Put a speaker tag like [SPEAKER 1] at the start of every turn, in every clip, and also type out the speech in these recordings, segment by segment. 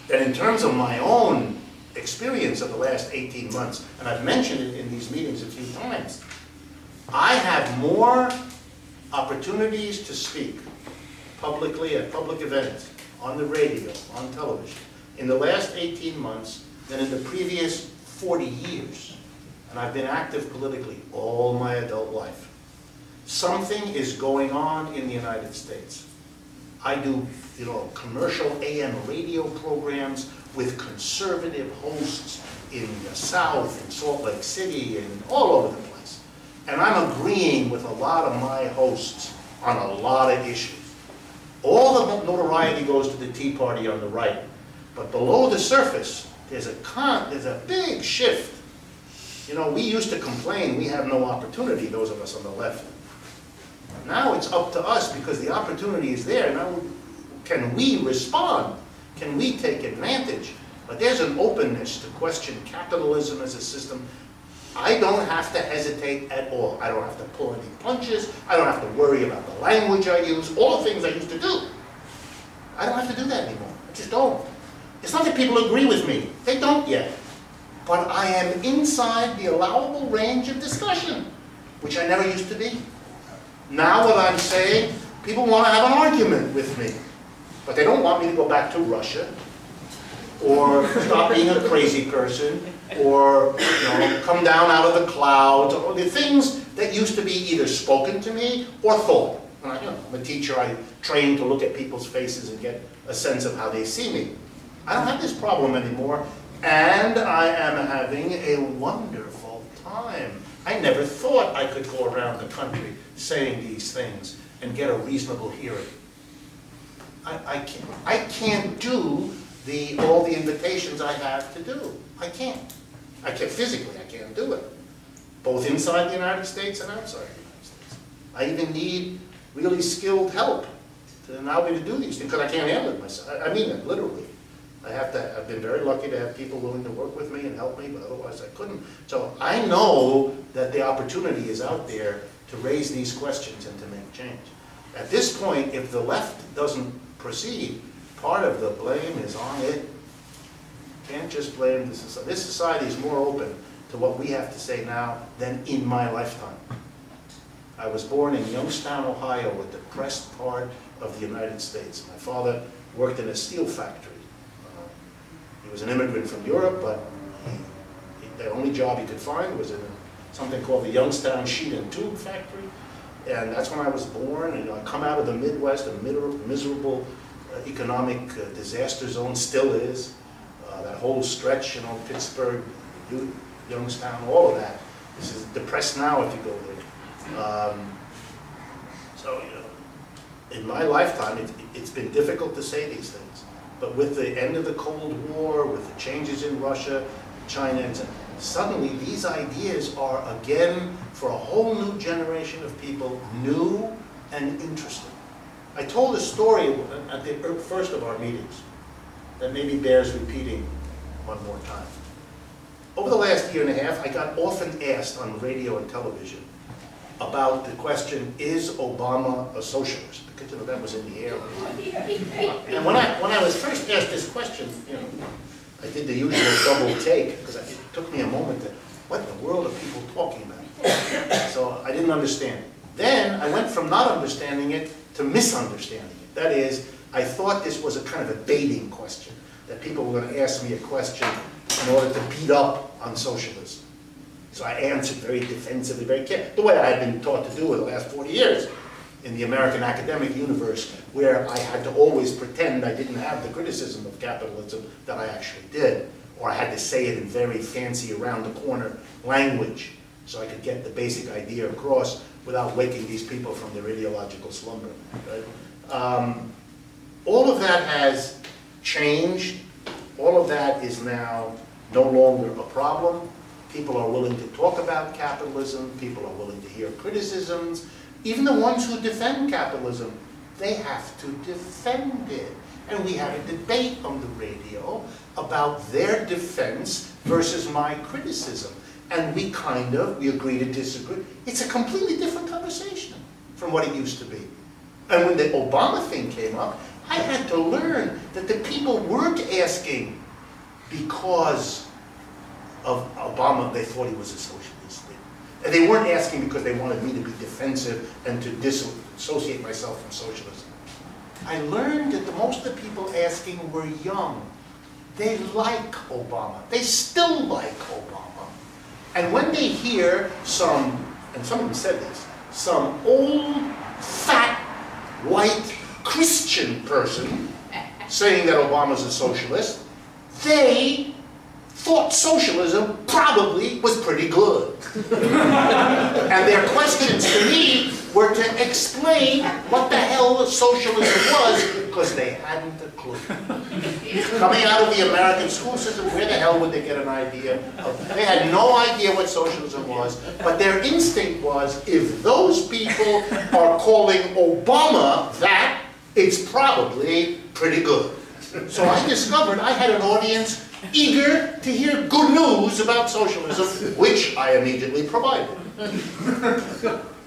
[SPEAKER 1] that in terms of my own experience of the last 18 months, and I've mentioned it in these meetings a few times, I have more opportunities to speak publicly at public events, on the radio, on television, in the last 18 months than in the previous 40 years. And I've been active politically all my adult life. Something is going on in the United States. I do, commercial AM radio programs with conservative hosts in the South, in Salt Lake City, and all over the place. And I'm agreeing with a lot of my hosts on a lot of issues. All the notoriety goes to the Tea Party on the right. But below the surface, there's a big shift. We used to complain we have no opportunity, those of us on the left. Now it's up to us because the opportunity is there. Now, can we respond? Can we take advantage? But there's an openness to question capitalism as a system. I don't have to hesitate at all. I don't have to pull any punches. I don't have to worry about the language I use, all the things I used to do. I don't have to do that anymore. I just don't. It's not that people agree with me. They don't yet. But I am inside the allowable range of discussion, which I never used to be. Now what I'm saying, people want to have an argument with me. But they don't want me to go back to Russia, or stop being a crazy person, or come down out of the clouds, or the things that used to be either spoken to me or thought. I'm a teacher, I train to look at people's faces and get a sense of how they see me. I don't have this problem anymore, and I am having a wonderful time. I never thought I could go around the country saying these things and get a reasonable hearing. I can't do all the invitations I have to do. I can't. Physically, I can't do it. Both inside the United States and outside the United States. I even need really skilled help to allow me to do these things, because I can't handle it myself. I mean it, literally. I've been very lucky to have people willing to work with me and help me, but otherwise I couldn't. So I know that the opportunity is out there to raise these questions and to make change. At this point, if the left doesn't proceed, part of the blame is on it. Can't just blame the society. This society is more open to what we have to say now than in my lifetime. I was born in Youngstown, Ohio, a depressed part of the United States. My father worked in a steel factory. He was an immigrant from Europe, but the only job he could find was in something called the Youngstown Sheet and Tube Factory. And that's when I was born. And I come out of the Midwest, a miserable economic disaster zone, still is. That whole stretch, Pittsburgh, Youngstown, all of that. This is depressed now if you go there. So, in my lifetime, it's been difficult to say these things. But with the end of the Cold War, with the changes in Russia, China, and suddenly these ideas are again, for a whole new generation of people, new and interesting. I told a story at the first of our meetings that maybe bears repeating one more time. Over the last year and a half, I got often asked on radio and television about the question, is Obama a socialist? Because that was in the air. And when I was first asked this question, I did the usual double take, because it took me a moment to, what in the world are people talking about? So I didn't understand it. Then I went from not understanding it to misunderstanding it. That is, I thought this was a kind of a baiting question, that people were going to ask me a question in order to beat up on socialism. So I answered very defensively, very carefully, the way I had been taught to do in the last 40 years in the American academic universe, where I had to always pretend I didn't have the criticism of capitalism that I actually did, or I had to say it in very fancy, around-the-corner language, so I could get the basic idea across without waking these people from their ideological slumber. Right? All of that has changed. All of that is now no longer a problem. People are willing to talk about capitalism. People are willing to hear criticisms. Even the ones who defend capitalism, they have to defend it. And we had a debate on the radio about their defense versus my criticism. And we agree to disagree. It's a completely different conversation from what it used to be. And when the Obama thing came up, I had to learn that the people weren't asking because of Obama, they thought he was a socialist. And they weren't asking because they wanted me to be defensive and to dissociate myself from socialism. I learned that most of the people asking were young. They like Obama. They still like Obama. And when they hear some, and some of them said this, some old, fat, white Christian person saying that Obama's a socialist, they thought socialism probably was pretty good. And their questions to me were to explain what the hell socialism was, because they hadn't a clue. Coming out of the American school system, where the hell would they get an idea of? They had no idea what socialism was, but their instinct was, if those people are calling Obama that, it's probably pretty good. So I discovered I had an audience eager to hear good news about socialism, which I immediately provided.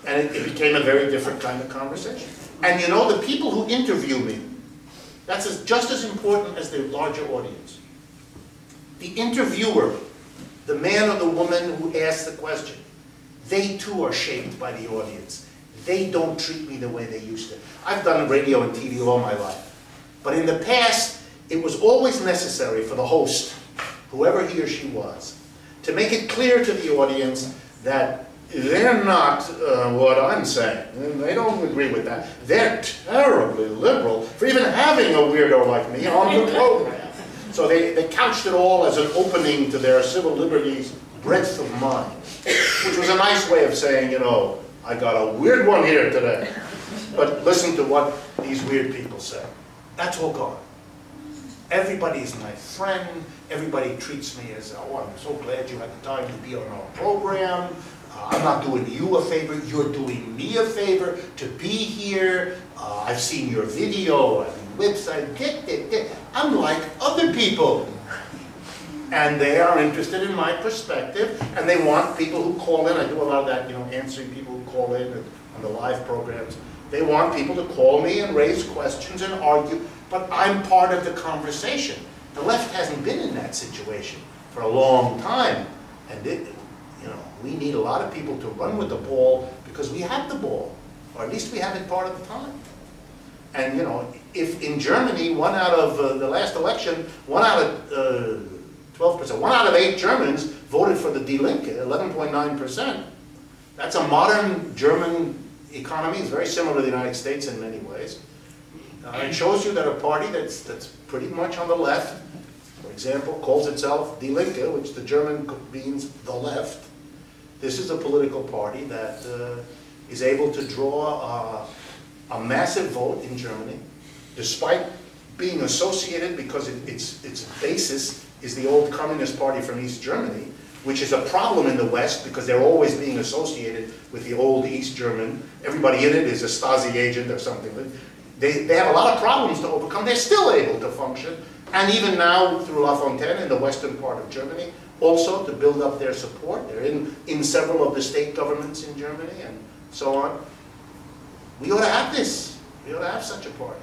[SPEAKER 1] And it became a very different kind of conversation. And you know, the people who interview me, that's just as important as the larger audience. The interviewer, the man or the woman who asks the question, they too are shaped by the audience. They don't treat me the way they used to. I've done radio and TV all my life. But in the past, it was always necessary for the host, whoever he or she was, to make it clear to the audience that they're not what I'm saying. They don't agree with that. They're terribly liberal for even having a weirdo like me on the program. So they couched it all as an opening to their civil liberties breadth of mind, which was a nice way of saying, you know, I got a weird one here today. But listen to what these weird people say. That's all gone. Everybody is my friend. Everybody treats me as, oh, I'm so glad you had the time to be on our program. I'm not doing you a favor. You're doing me a favor to be here. I've seen your video, website. I'm like other people. And they are interested in my perspective, and they want people who call in. I do a lot of that, you know, answering people who call in on the live programs. They want people to call me and raise questions and argue, but I'm part of the conversation. The left hasn't been in that situation for a long time, and you know, we need a lot of people to run with the ball because we have the ball, or at least we have it part of the time. And you know, if in Germany, one out of the last election, 12%, 1 out of 8 Germans voted for the Die Linke, 11.9%. That's a modern German economy. It's very similar to the United States in many ways. It shows you that a party that's pretty much on the left, for example, calls itself Die Linke, which the German means the left. This is a political party that is able to draw a massive vote in Germany, despite being associated, because its basis is the old Communist Party from East Germany, which is a problem in the West because they're always being associated with the old East German. Everybody in it is a Stasi agent or something. They have a lot of problems to overcome. They're still able to function. And even now, through La Fontaine in the western part of Germany, also to build up their support. They're in several of the state governments in Germany and so on. We ought to have this. We ought to have such a party.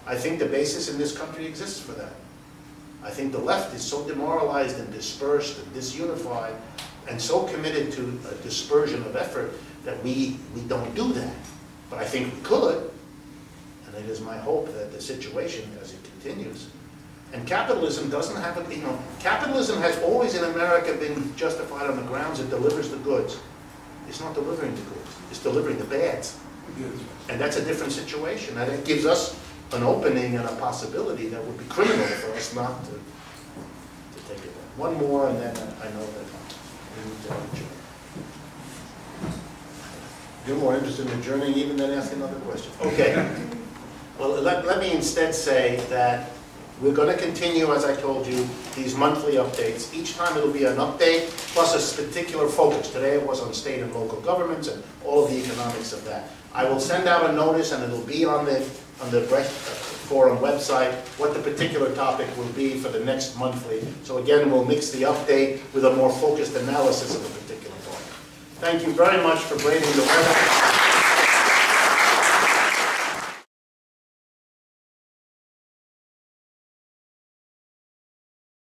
[SPEAKER 1] I think the basis in this country exists for that. I think the left is so demoralized and dispersed and disunified and so committed to a dispersion of effort that we don't do that. But I think we could, and it is my hope that the situation, as it continues, and capitalism doesn't have a, you know, capitalism has always in America been justified on the grounds it delivers the goods. It's not delivering the goods, it's delivering the bads. And that's a different situation, and it gives us an opening and a possibility that would be criminal for us not to take it. One more, and then I know that we need to adjourn. You're more interested in adjourning even than asking another question. Okay. Well, let me instead say that we're going to continue, as I told you, these monthly updates. Each time it'll be an update plus a particular focus. Today it was on state and local governments and all of the economics of that. I will send out a notice, and it'll be on the Brecht Forum website what the particular topic will be for the next monthly. So again, we'll mix the update with a more focused analysis of a particular point. Thank you very much for braving the weather.